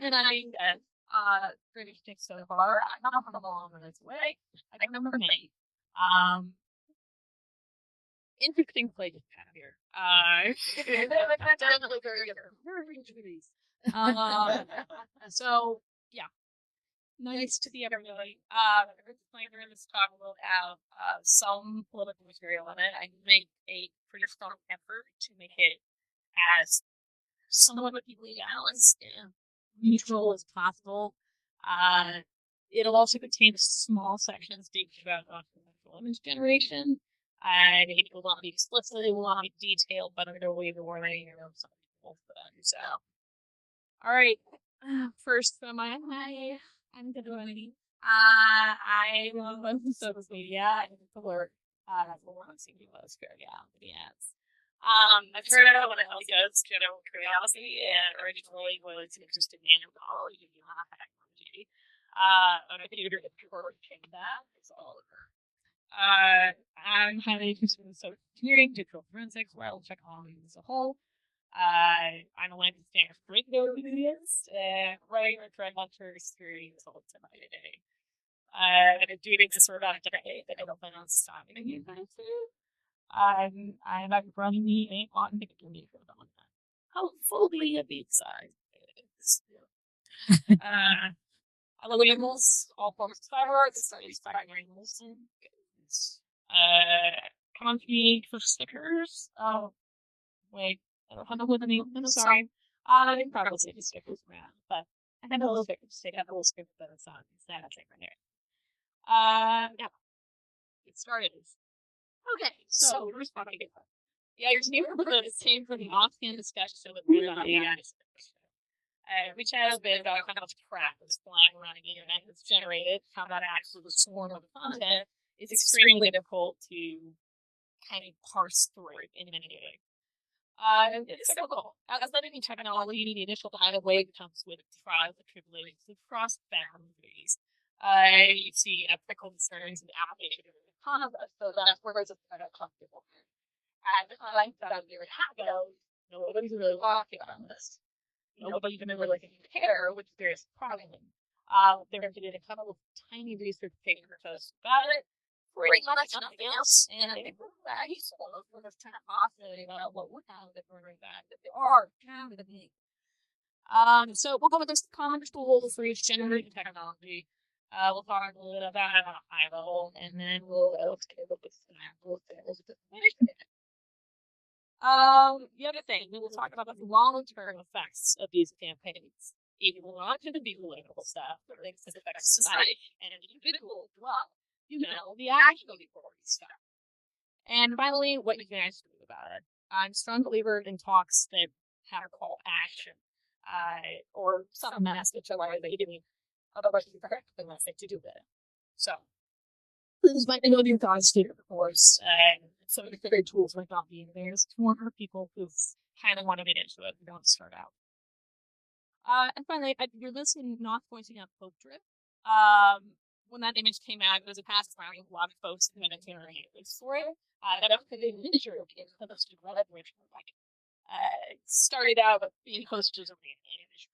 And I guess, great take so far. I'm not along on this way. Item number 8. Interesting place to have here. Definitely very good. So, yeah. Nice to see everybody. We're going to talk about some political material on it. I make a pretty strong effort to make it as somewhat equally balanced and neutral as possible. It'll also contain small sections deep about image generation. People want to be explicit, they want to be detailed, but I'm going to waive the warning. Some people for that. So, all right. First, hi. I'm Delaney. I love social media and people are seeing people yes. I've started out when it goes general curiosity and originally was interested in anthropology and technology. I'm a computer before we changed that. It's all over. I'm highly interested in social engineering, digital forensics, wildlife technology as a whole. I'm a language standards radio enthusiast, writing or trying hunter security results in my day. I've been doing this for about a decade, but I don't plan on stopping anytime soon. I'm running the main on the community on that. Hopefully a BSides. I love animals, all forms of fireworks, inspiring animals. Come on to me for stickers. Oh, wait. I don't know what the name is. Sorry. I didn't probably say the stickers around, but I have a little stickers. They have a little script that it's on. It's that thing right there. Yeah. Get started. Okay, so here's what I get. Yeah, your neighborhood is same for the off-hand discussion with AI. Which has been about how much crap is flying around the internet that's generated, how that actually the swarm of content is extremely difficult to kind of parse through in many ways. It's difficult. As any technology, the initial kind of wave comes with trials and tribulations and cross boundaries. You see ethical concerns and application of the concept, so that's where it's kind of comfortable. And I thought a year and a half ago, nobody's really talking about this. Nobody even really care, which is very surprising. There did a couple of tiny research papers about it, pretty much nothing else, and I think that useful for this kind of fascinating about what would happen if we're doing that. But they are kind of big. So we'll go with this common tools for each generating technology. We'll talk a little bit about it on a high level, and then we'll get a look at some examples of information. The other thing, we will talk about the long-term effects of these campaigns. Even not going to be political stuff, but things that affect society and individuals as well. The actual authority stuff. And finally, what you guys do about it. I'm a strong believer in talks that have a call to action, or some message of why they give me otherwise you correct the message to do it. So, please let me know your thoughts here, of course. Some of the great tools might not be in there. It's more for people who kind of want to get into it and don't start out. And finally, you're listening, not pointing out Pope Drip. When that image came out, it was a past around a lot of folks who had a for it. That was the miniature of it, started out with being posted as a image,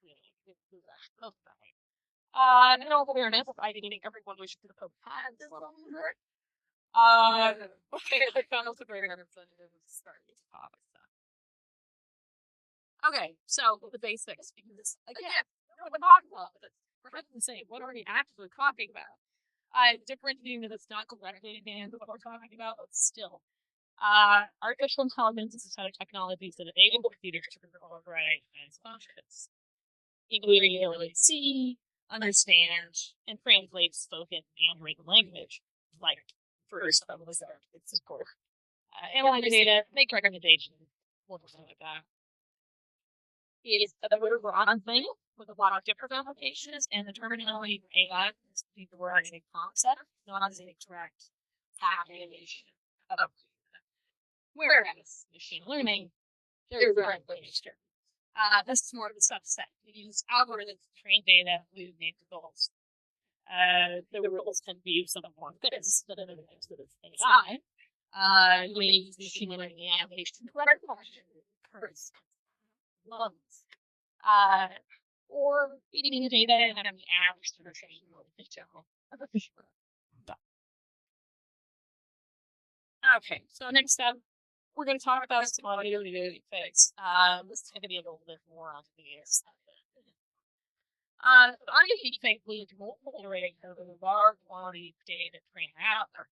and in all awareness, I think everyone wishes the Pope had this little mirror. I found also very representative of the start of this topic stuff. Okay, so the basics, because again, we're talking about this. For heaven's sake, what are we actually talking about? Differentiating that it's not correctly and what we're talking about, but still. Artificial intelligence is a set of technologies that enable computers to perform a variety of functions, including the ability to see, understand, and translate spoken and written language, like first it's of course. Analyze data, make recommendations, something like that. It's a very broad thing with a lot of different applications, and the terminology for AI is the word as a concept, not as a direct application of whereas machine learning, there's regulation. This is more of a subset. We use algorithms to train data with named goals. The rules can be used somewhat more this, but in the case of AI, you may use machine learning application to learn function, curves, loans. or feeding the data and having the average search in general. Okay, so next up, we're going to talk about some audio fix. This is going to be a little bit more on the side. Audio deepfake leads to multiple iterations of the large quantity of data trained out there.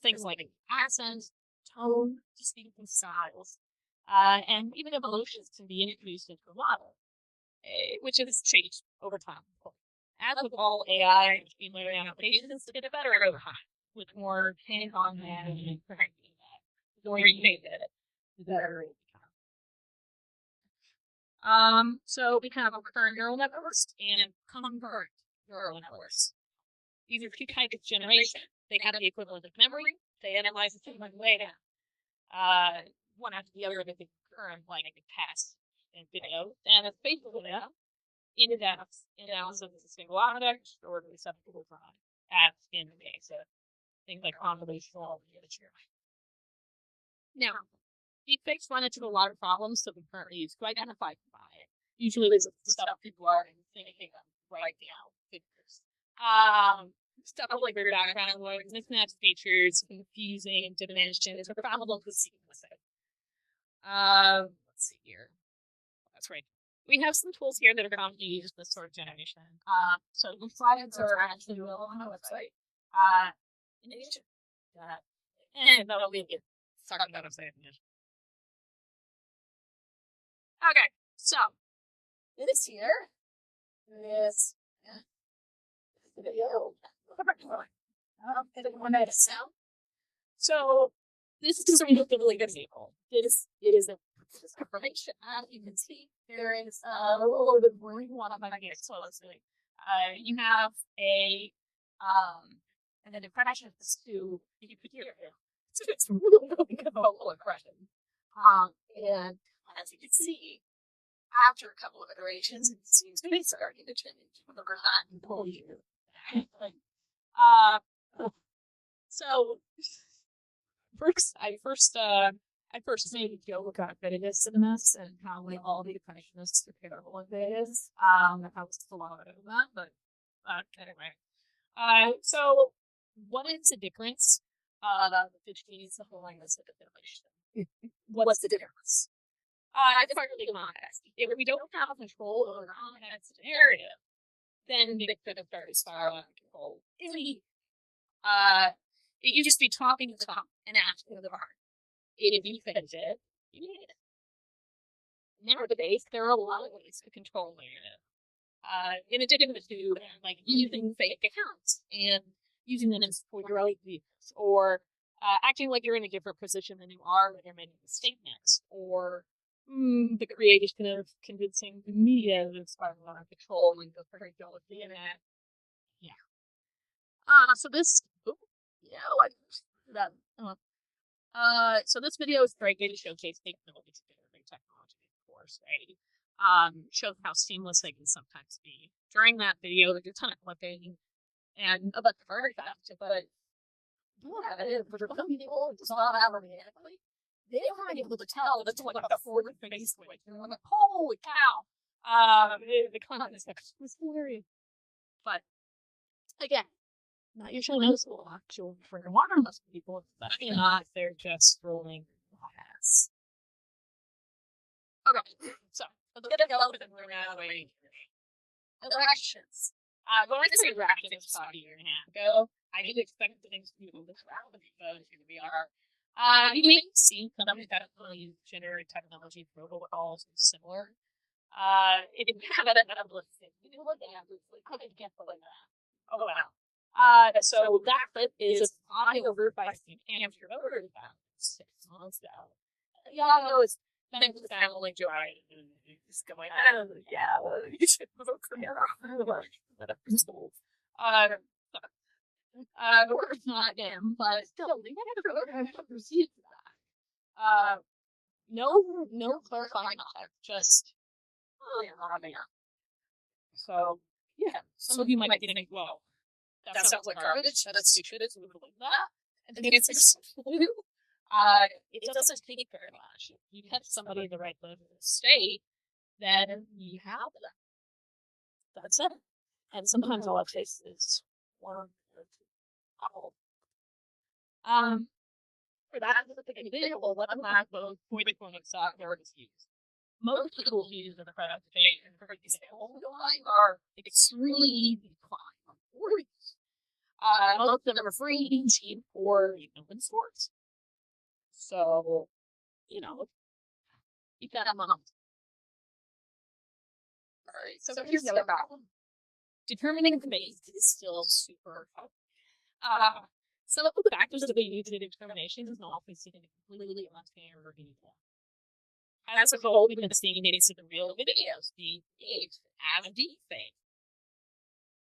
Things like accent, tone, speaking styles, and even emotions can be introduced into a model, which has changed over time. As with all AI machine learning applications, to get better over time, with more hands-on management and feedback. The more you make it, the better it becomes. So we have recurrent neural networks and convergent neural networks. These are two types of generation. They have the equivalent of memory. They analyze the same way down. One after the other, they concurrent like text and video, and it's basically in-depth analysis of a single object or the acceptable as in the case of things like convolutional literature. Now, deepfakes run into a lot of problems that we currently use to identify it. Usually, there's stuff people are thinking of right now. Figures. Stuff like their background noise, mismatched features, confusing dimensions, or problems with sequencing. Let's see here. That's right. We have some tools here that are commonly used in this sort of generation. So the slides are actually available on our website. In addition to that, and that'll be it. Talking about website. Okay, so this here is video. So this is a really good example. It is a information. As you can see, there is a little bit more you want to get closely. You have an impression of the stew you could hear. So it's really good vocal impression. And as you can see, after a couple of iterations, it seems to be starting to change. Look at that and pull you. So I first made a joke about videos in this and how like all the impressionists are terrible at videos. I was a lot of that, but anyway. So what is the difference between the whole language and the what's the difference? It's partly context. If we don't have control over the context area, then they could have started spiraling out of control. You just be talking the talk and asking the part. If you finish it, you need it. Nowadays, there are a lot of ways to control narrative. In addition to like using fake accounts and using them for your own views, or acting like you're in a different position than you are when you're making a statement, or the creation of convincing the media that's controlling the curriculum of the internet. Yeah. So this, so this video is very good to showcase capabilities of different technology, of course, right? Shows how seamless they can sometimes be. During that video, there's a ton of clipping and about the very fast, but for some people, it's not automatically. They weren't able to tell that's like a forward face switch. And I'm like, holy cow! The context was hilarious. But again, not usually noticeable actual for most people, especially not if they're just rolling past. Okay, so let's get a go with it now. Elections. When I say elections about a year and a half ago, I didn't expect things to be this rapidly, but here we are. You may see some of that generated technology protocols is similar. It didn't have that level of thing. You look at it, I can't believe that. Oh wow. So that clip is audio over by St. Hampshire voters about 6 months ago. Yeah, I know it's thanks to family joy. It's going, yeah, you should vote for me. Or not him, but still, they have received that. No clarifying context, just so yeah. Some of you might think, well, that sounds like garbage. That's stupid. It's literally that. And then it's it doesn't take very much. You catch somebody in the right level of state, then you have them. that's it. And sometimes all it takes is one or two apples. For that specific example, let them have both point-to-point software is used. Most tools used in the presentation for example are extremely easy to find. Most of them are free, cheap, or open source. So, keep that in mind. Alright, so here's the other problem. Determining the base is still super hard. Some of the factors that we use in determination is not always seen completely unfair or evil. As a whole, we've been seeing days of the real videos being aged as a deepfake.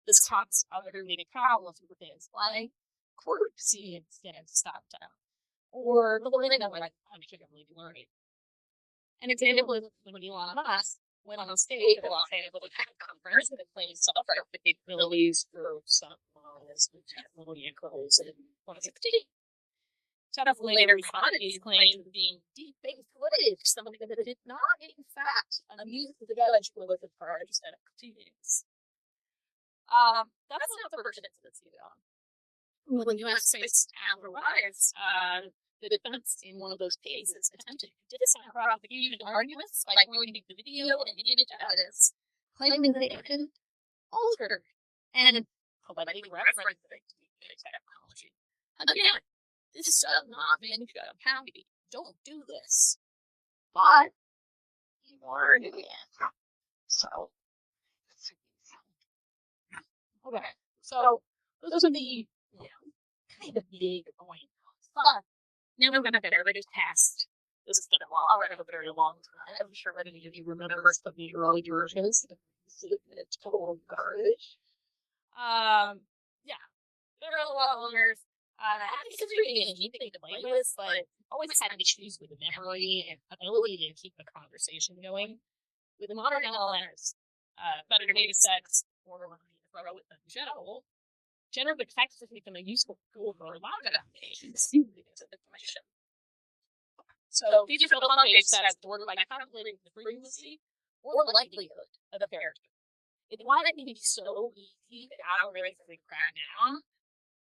This causes other related problems with things like courtesy instead of stop time, or the learning of like unsugarly learning. An example is when Elon Musk went on stage at a Los Angeles conference and claimed self-replicating capabilities for some models with technology and clothes in 2016. Shut later responded these claims as being deep-fake footage, something that did not, in fact, use the judge with the charge that it continues. That's not the first instance either. When U.S. faced otherwise, the defense in one of those cases attempted to disprove the arguments by pointing the video and image evidence, claiming that it had altered and politely referenced the technology. Again, this does not mean you gotta happy. Don't do this. But you are doing it. So okay. So those are the kind of big points. But now I'm gonna better to test. This has been a very long time. I'm sure many of you remember some of the early versions. It's total garbage. Yeah. There are a lot of owners. It's really an easy thing to play with, but always had issues with memory and ability to keep the conversation going. With modern LLMs, better data sets, or throw with them general, generative text has become a useful tool for a lot of applications. Information. So these are built on data sets ordered by calculating the frequency or likelihood of a character. It's why it can be so easy to algorithms crack down.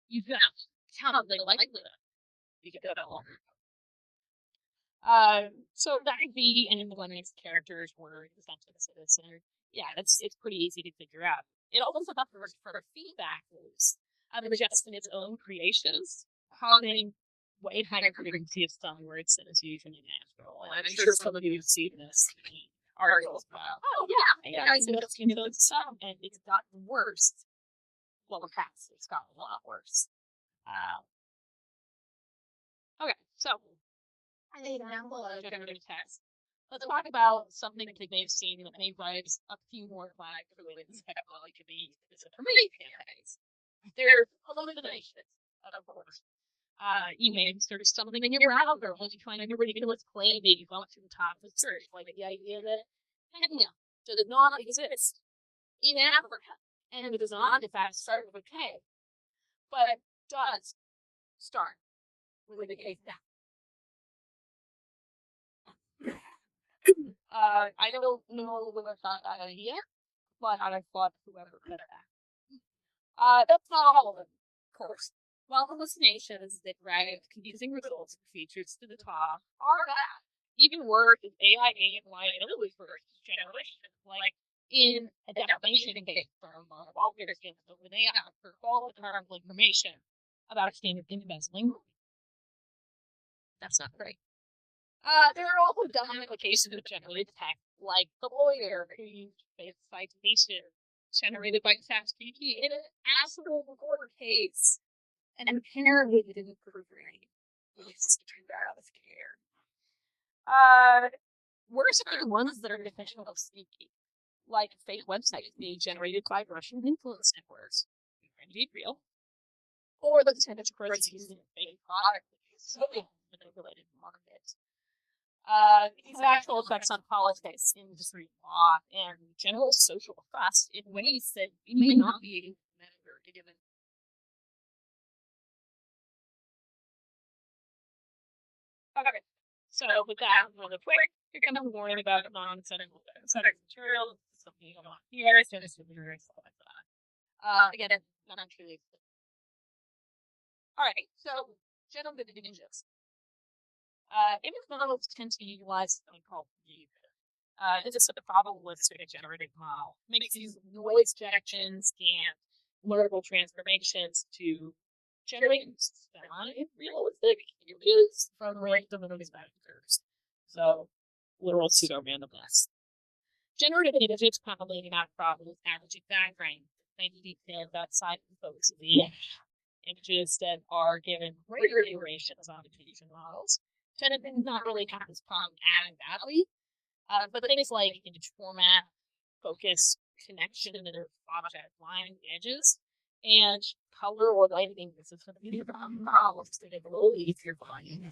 You just calculate the likelihood. You can go that long. So that could be any one of these characters, words, sentences, and yeah, it's pretty easy to figure out. It opens up for feedback loops of adjusting its own creations, causing way higher frequency of some words than is usually natural. And I'm sure some of you have seen this articles about, oh yeah, I noticed those some, and it's gotten worse. Well, in fact, it's gotten a lot worse. Okay, so an example of generative text. Let's talk about something that they've seen that may rise a few more flags related to technology to be disinformation campaigns. They're hallucinations, of course. You may search something in your browser only to find a ridiculous claim that you bump to the top of the search, like the idea that Kenya does not exist in Africa, and it does not, in fact, start with a K, but does start with a K sound. I don't know whether it's not that idea, but I thought whoever put that. That's not all of them, of course. While hallucinations that drive confusing results and features to the top are bad. Even worse is AI and liability for generation, like in a defamation case from Walker's against OpenAI for false and harmful information about a standard embezzling. That's not great. There are also dumb applications of generated text, like the lawyer who used fake citation generated by ChatGPT in an actual court case, and apparently didn't proofread. It's turned out of care. Worse are the ones that are intentional sneaky, like fake websites being generated by Russian influence networks, indeed real, or the potential for using fake product so manipulated market. These actual effects on politics, industry, law, and general social trust in ways that we may not be able to measure given. Okay, so with that, really quick, you're going to be learning about non-synthetic materials, something going on here, so this is very stuff like that. Again, not actually. Alright, so general images. Image models tend to utilize something called view. This is a probabilistic generative model. It makes these noise injections and learnable transformations to generate semi-realistic images from random noise vectors. So, literal pseudo-randomness. Generative images commonly do not follow averaging background. They details outside the focus of the image. Images that are given greater iterations on diffusion models tend to not really have this problem adding badly. But things like image format, focus, connection, and object line edges, and color or lighting, this is going to be the problems that it will leave your finding.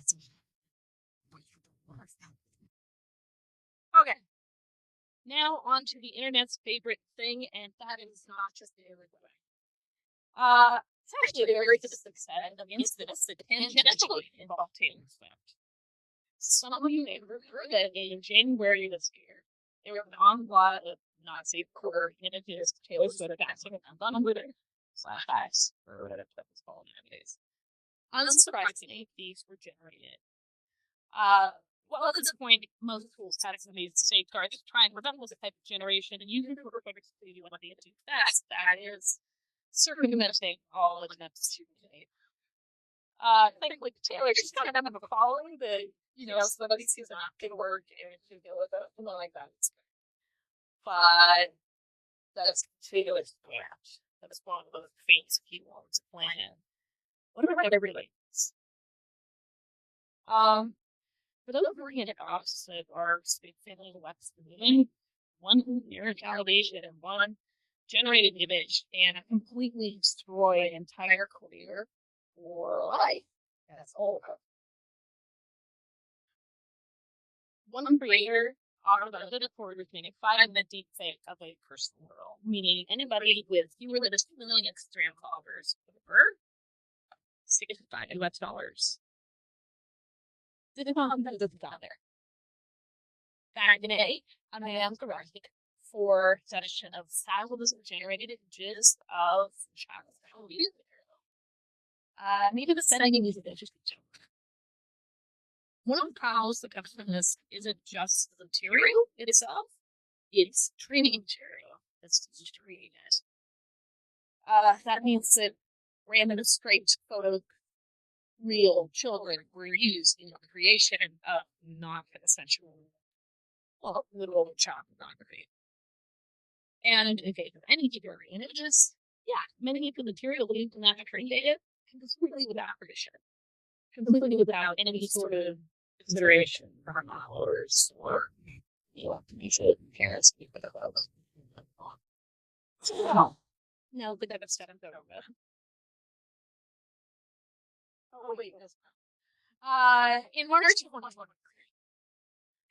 Okay. Now on to the internet's favorite thing, and that is not just the internet. It's actually a very specific set of incidents that tangentially involve Taylor Swift. Some of you may remember that in January this year, there was an onslaught of Nazi quarter images of Taylor Swift dancing on Twitter /hacks, or whatever it's called nowadays. Unsurprisingly, these were generated. Well, at this point, most tools have some of these safeguards to try and prevent this type of generation, and you can do what they do best. That is circumventing all of the necessary. Thankfully, Taylor, she's kind of a following that, somebody sees an good work and she deal with it, something like that. But that's Taylor's branch. That's one of the things he wants to plan. What about everybody else? For those oriented opposite are family West moving, one mirror validation and one generated image and completely destroy an entire career or life. That's all. One creator automated for making 5-minute deep fake of a personal world, meaning anybody with fewer than 2 million Instagram followers over $65. Didn't this down there. Back in a man's garage for session of thousands of generated images of child sexual abuse. Maybe the setting is an interesting joke. One of the problems that comes from this isn't just the material itself, it's training material that's used to reading it. That means that random scraped photos real children were used in the creation of non-consensual, literal child pornography. And in case of any blurry images, many of the material used in that training data completely without permission, completely without any sort of consideration from followers or parents. No, but that's stuff I'm going with. Oh, wait. In March 2023,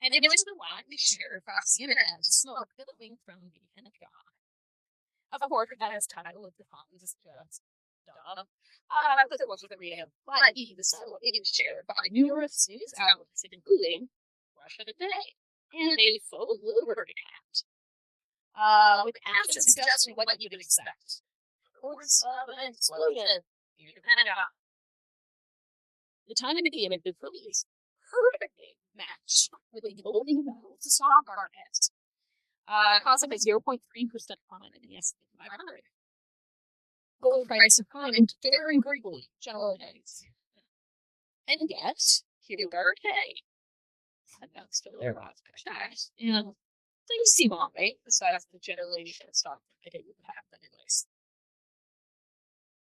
and it was the widely shared across the internet, smoke billowing from the Pentagon. Of course, that is title of the funds is just dumb. But it wasn't the real, but the subtle it is shared by numerous news outlets, including Russia Today and a full Liberty account. With actions suggesting what you'd expect. Reports of an explosion near the Pentagon. The time of the image is released perfectly matched with a golden medal to stock market, causing a 0.3% decline in the S&P 500. Gold price declined very greatly, general days. And yet, here we are today. And that's still there last cash. And things seem all right, besides the generation of stock market would happen anyways.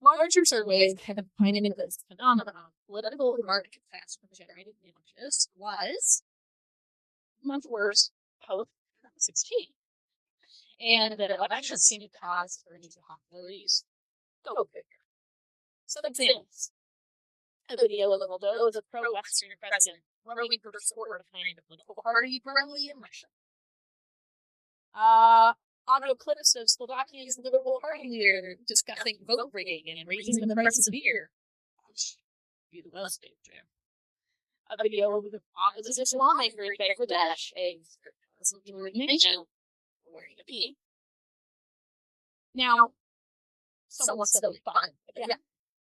Larger surveys have pointed to this phenomenon. Political and market success from generated images was much worse post-2016. And that elections seem to cause for new hostilities. Go figure. Some examples. A video of Moldova as a pro-Western president running for support behind a political party firmly in Russia. Audio clips of Slovakia's Liberal Party leader discussing vote rigging and raising the prices of beer. Be the most jam. A video of the opposition lawmaker in Bangladesh, a Muslim nation, where you to be. Now, somewhat silly fun, again,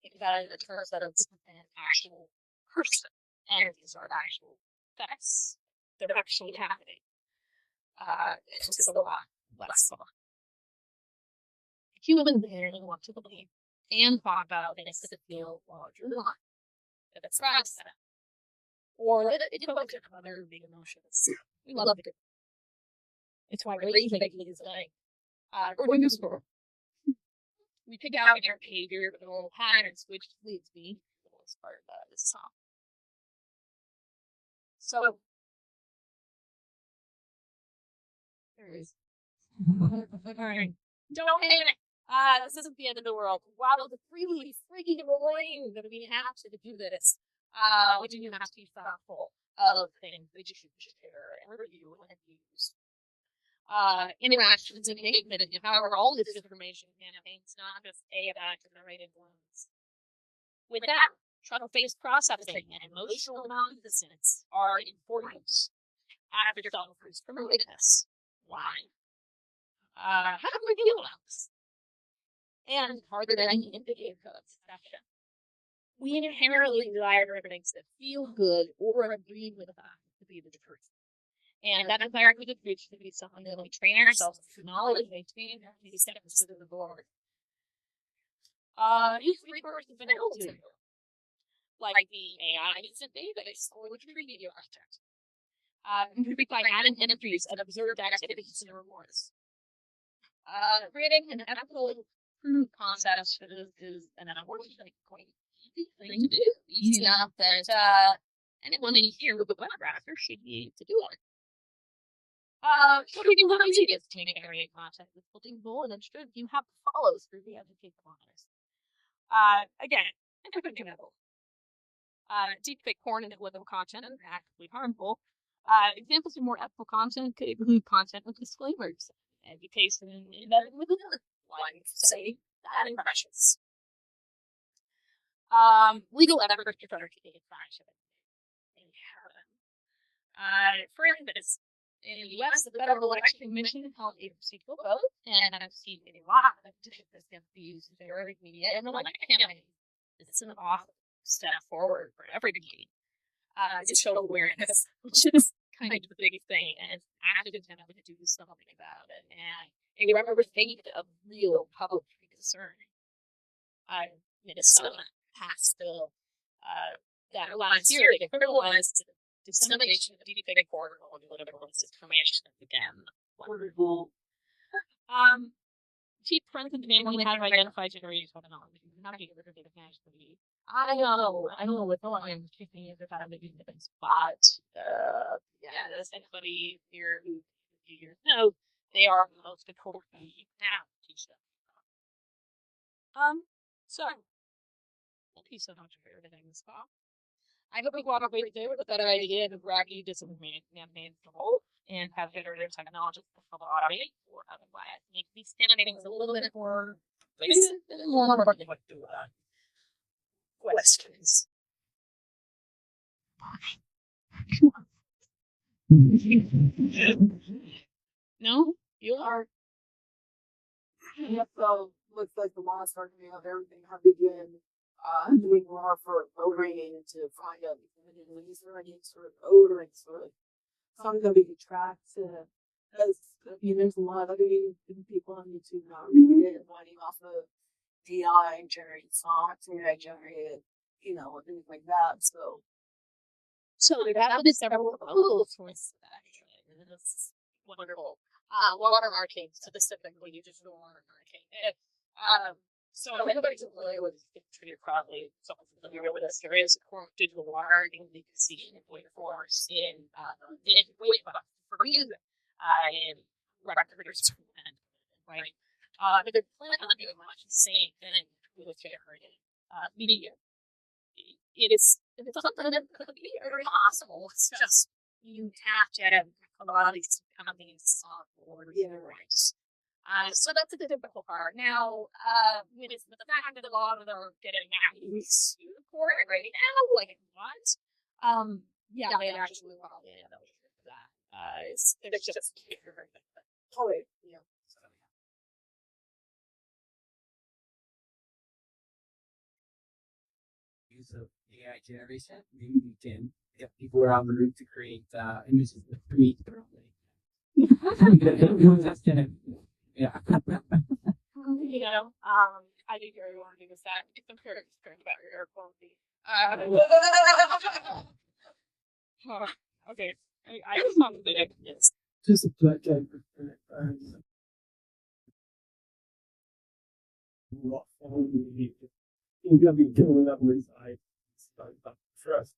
think about it in terms of an actual person, and these are actual facts. They're actually happening. It's just a lot less fun. Humans inherently want to believe and talk about things that feel larger than life. If it's price set, or that it evokes other big emotions. We love it. It's why raising is like, or useful. We pick out their behavior, the normal patterns, which leads me to the most part of this song. So, there it is. Alright. Don't panic. This isn't the end of the world. While it's really freaking annoying that we have to do this, we do have to be thoughtful of things that you should share and review and use. Interactions and engagement, and however all this information campaigns, not just about generated ones. With that, trauma-based processing and emotional non-dissonance are important. Ask yourself who's promoting this. Why? How do we deal with this? And are there any indicators of deception? We inherently desire things that feel good or agree with us to be the truth. And that desire for the truth should be something that we train ourselves to acknowledge, maintain, and be steps to the board. Use resources available to you, like the AI instant database or the tree video architect. Contribute by adding entries and observed activities in rewards. Creating an ethical proof concept is an unfortunately quite easy thing to do. Easy enough that anyone in here with a web browser should be able to do it. Creating one ideas to make area content with building and should you have follows through the educate monitors. Again, interconnectable. Deepfake porn and political content is actively harmful. Examples of more ethical content could include content with disclaimers, education, and with another line say bad impressions. Legal efforts to try to take advantage of it. For instance, in the U.S., the Federal Election Commission held a procedural vote and has seen a lot of petitions against the use of rhetoric media in election campaigns. This is an awesome step forward for everybody to show awareness, which is kind of the biggest thing, and active attempt to do something about it, and a representation of real public concern. Minnesota passed a bill that allows here to criminalize dissemination of deepfake porn or political misinformation. Again, wonderful. Teach friends and family how to identify generated technology. How to get rid of data caching. I know, with all I'm speaking is about the difference, but yeah, there's anybody here who you know they are the most important thing you can now teach them. So thank you so much for everything this call. I hope you walk away today with a better idea of wacky disinformation campaigns as a whole and have generative technologies to help automate or otherwise make these campaigns a little bit more basic and more important what to do questions. No? You are? So, looks like the law starting to have everything have begin doing more for voting to find out if there any sort of code sort of something that we can track to, as there's a lot of people on YouTube now finding off of AI generated songs, AI generated, things like that. So there have been several proposals for this, actually. And it's wonderful. Watermarking specifically, you just do watermarking. So everybody's familiar with Treated Probably, someone's familiar with this. There is a form of digital watermarking that you can see in waveforms in waveforms for music, in records, right? But they're planning on doing much the same thing with generated media. It's something that could be very possible. It's just you have to have a lot of these companies on board with their rights. So that's the difficult part. Now, with the fact that a lot of them are getting sued for it right now, like what? Yeah, they actually want to that. It's just Oh, wait, yeah. Use of AI generation, maybe we can get people around the room to create images that create their own. Yeah. I do hear you want to do that. If I'm very concerned about your air quality. Okay. I just found that it's Just a project. Incoming coming up with I start up trust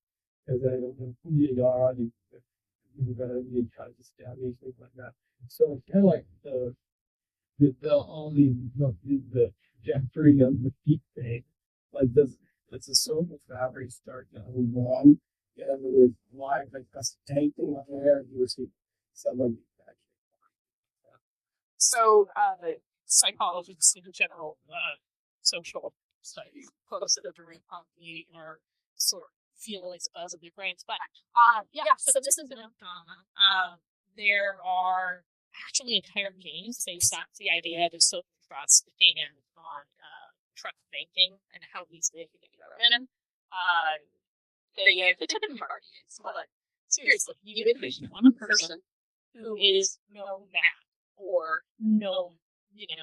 because I don't know who you are, you gotta be trying to stab me, things like that. So it's kind of like the only the trajectory of the deep thing. Like does the social fabric start to wrong? And with live like that's anything on there you see someone so psychologists in general, social study posted a rampant or sort of feelings buzz of their brains. But so this is an there are actually entire games based on the idea of social trust and on trust banking and how these things can be done. The tipping part is, but seriously, you envision one person who is no math or no,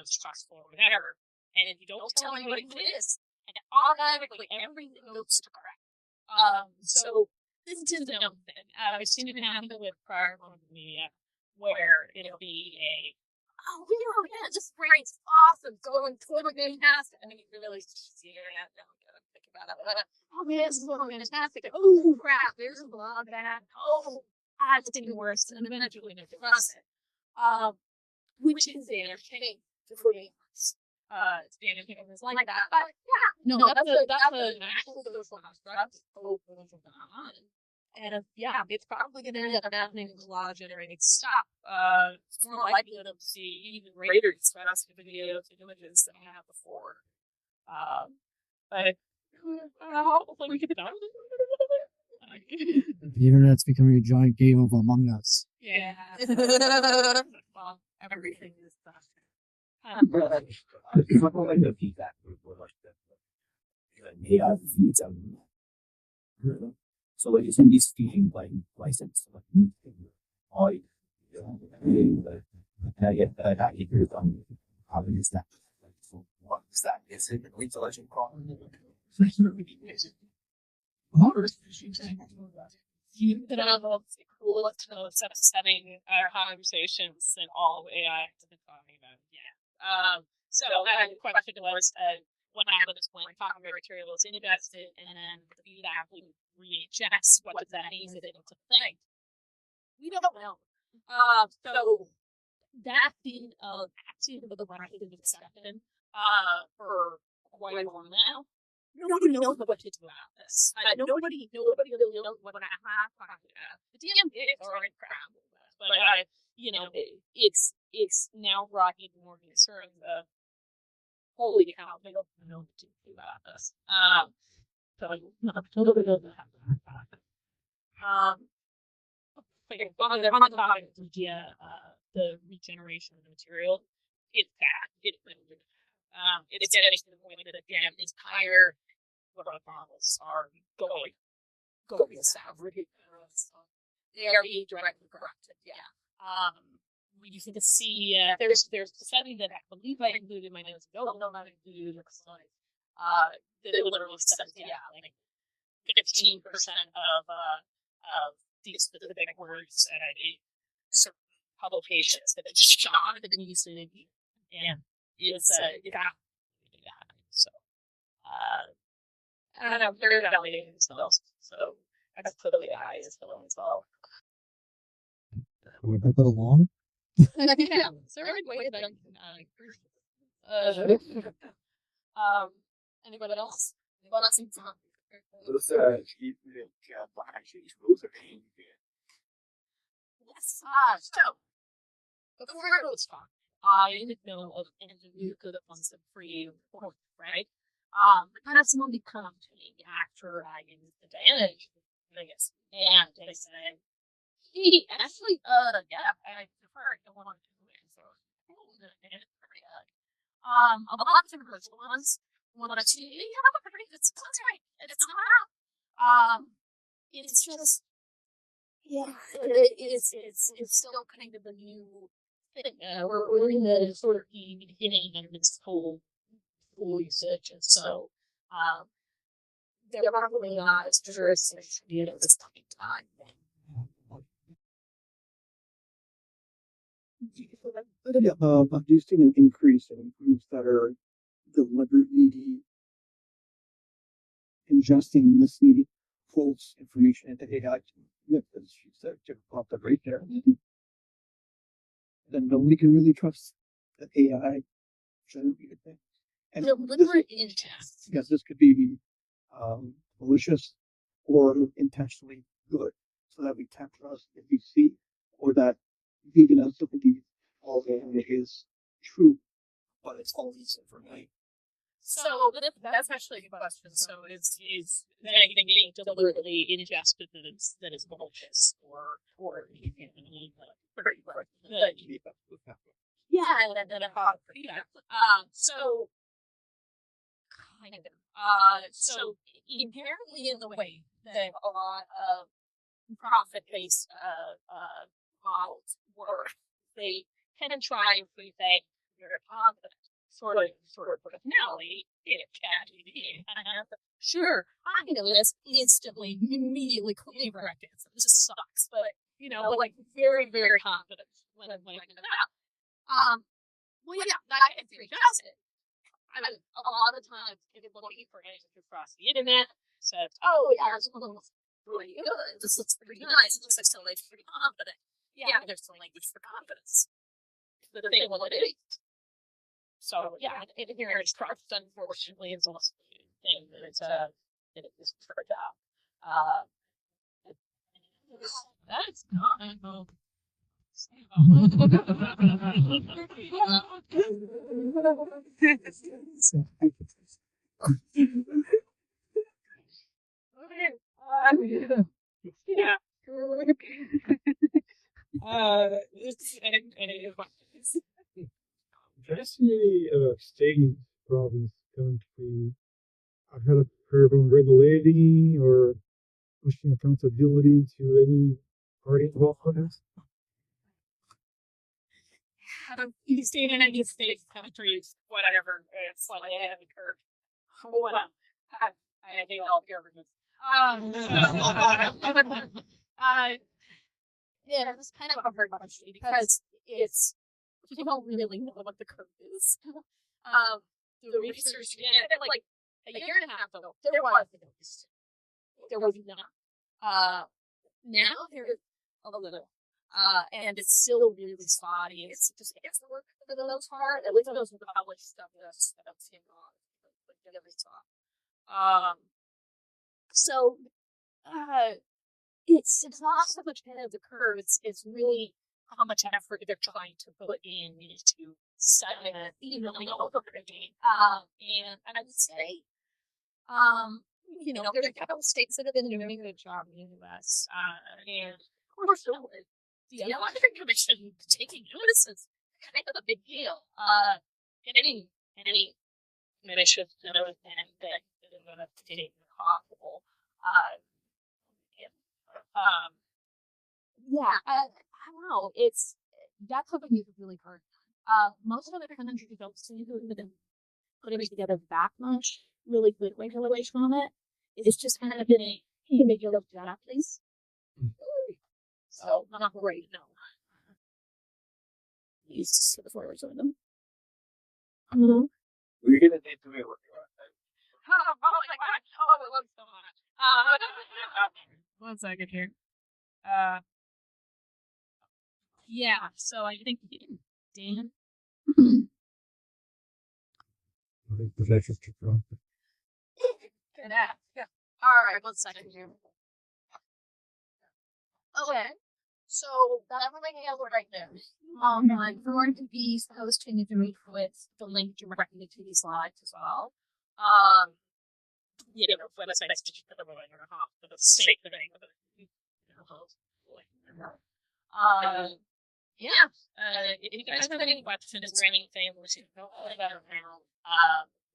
stressful or whatever, and if you don't tell anybody who it is, and automatically everything goes to crap. So this is a known thing. I've seen it happen with prior media, where it'll be this brain's awesome, going totally fantastic. I mean, really, the internet, think about it. Oh man, this is going fantastic. Oh crap, there's a lot of that. Oh, it's getting worse, and eventually they trust it. Which is the entertaining for me. It's the entertaining is like that. But yeah, no, that's an actual social construct. And it's probably going to end up happening with a lot of generating stuff. It's more likely to see even greater expressive videos and images than I have before. But hopefully we get it done. The internet's becoming a giant game of Among Us. Yeah. Well, everything is stuff. It's not like the feedback like the AI feeds them. So like using these feeding like license like I get that here's how is that what is that? Is it a legend problem? You can have the coolest set of setting our conversations in all of AI to be talking about. Yeah. So the question was, what happens when copyright material is invested and then the feedback rejects? What does that mean? Is it able to think? We don't know. So that's been active with the market of exception for quite a while now. Nobody knows what to do about this. Nobody really knows what to have. The DMPs are already proud of this, but it's now brought even more concern of holy cow, they don't know what to do about this. So nobody knows what to on the topic of the regeneration of the material, it's bad. It's getting to the point that again, entire models are going south. They are being directly corrupted. Yeah. You can see there's a study that I believe I included in my notes. No, not included in the slide. That literally says like 15% of these specific words and certain publications that have just shot and used it, and it's so I don't know, they're validating themselves, so that's clearly AI is filling as well. We're a bit along. Yeah, so wait a minute. Anybody else? Anybody else? Those actually rules are Yes. So before I was talking, I didn't know of any good ones of free report, right? But then someone come to me after I used the advantage, I guess, and they said, "He actually, I prefer I don't want to do it." So A lot of different ones. One or two, you have a pretty good supply right, and it's not. It's just, yeah, it's still kind of a new thing. We're in the sort of beginning of this whole usage, and so they're probably not as diverse as they should be at this point in time. Have you seen an increase in groups that are deliberately ingesting misleading false information into AI? As she said, just popped up right there. Then nobody can really trust the AI generated thing. And Deliberate ingest. yes, this could be malicious or intentionally good, so that we can't trust if we see, or that we can also believe all of it is true, but it's all misinformation. So that's actually a good question. So is anything being deliberately ingested that is malicious or yeah, and then so kind of so inherently in the way that a lot of profit-based models work, they tend to try and free things very confident sort of personality in ChatGPT. Sure, I know this instantly, immediately clearly correct answer. This just sucks, but like very, very confident when I get it out. Well, yeah, that can be adjusted. I mean, a lot of times, if you're looking for anything across the internet, says, "Oh, yeah, this looks really good. This looks pretty nice. It looks like somebody's pretty confident." Yeah, there's some language for confidence. The thing will it is. So yeah, inherent trust, unfortunately, is also a thing that it's that it is turned out. That's not. Yeah. Traditionally, state problems don't be ahead of curve in regulating or pushing accountability to any party involved in this. You stay in any states, countries, whatever, it's like ahead of the curve. What up? I hate all governments. Yeah, it's kind of a hard question because it's you don't really know what the curve is. The research like a year and a half ago, there was no. There was not. Now there's a little. And it's still really spotty. It's just the work for the most part. At least those published stuff that's in on like every talk. So it's not so much ahead of the curve. It's really how much effort they're trying to put in into studying it, really overprinting. And I would say, there's a couple of states that have been doing a good job in the U.S. And we're still the Election Commission taking notice is kind of a big deal. Any commission and everything that is possible. I don't know. That's what makes it really hard. Most of the countries don't seem to have been putting together that much really good regulation on it. It's just kind of been a, can you make your look that up, please? So not great, no. These the forwards of them. We're gonna need to be working on that. Oh my god! Oh, I love so much. One second here. Yeah. So I think Dan. Yeah. All right. 1 second here. Okay. So that really has it right there. I'm going to be posting information with the link directly to these slides as well. Websites to put them on your home for the sake of it. yeah. If you guys have any questions or anything, don't worry about it now.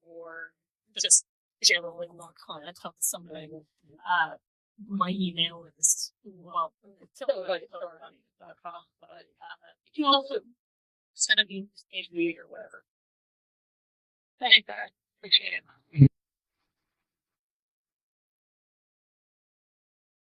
Or just generally want to comment on something. My email is killrbunn3.com, but you can also send an email or whatever. Thanks, guys. Appreciate it.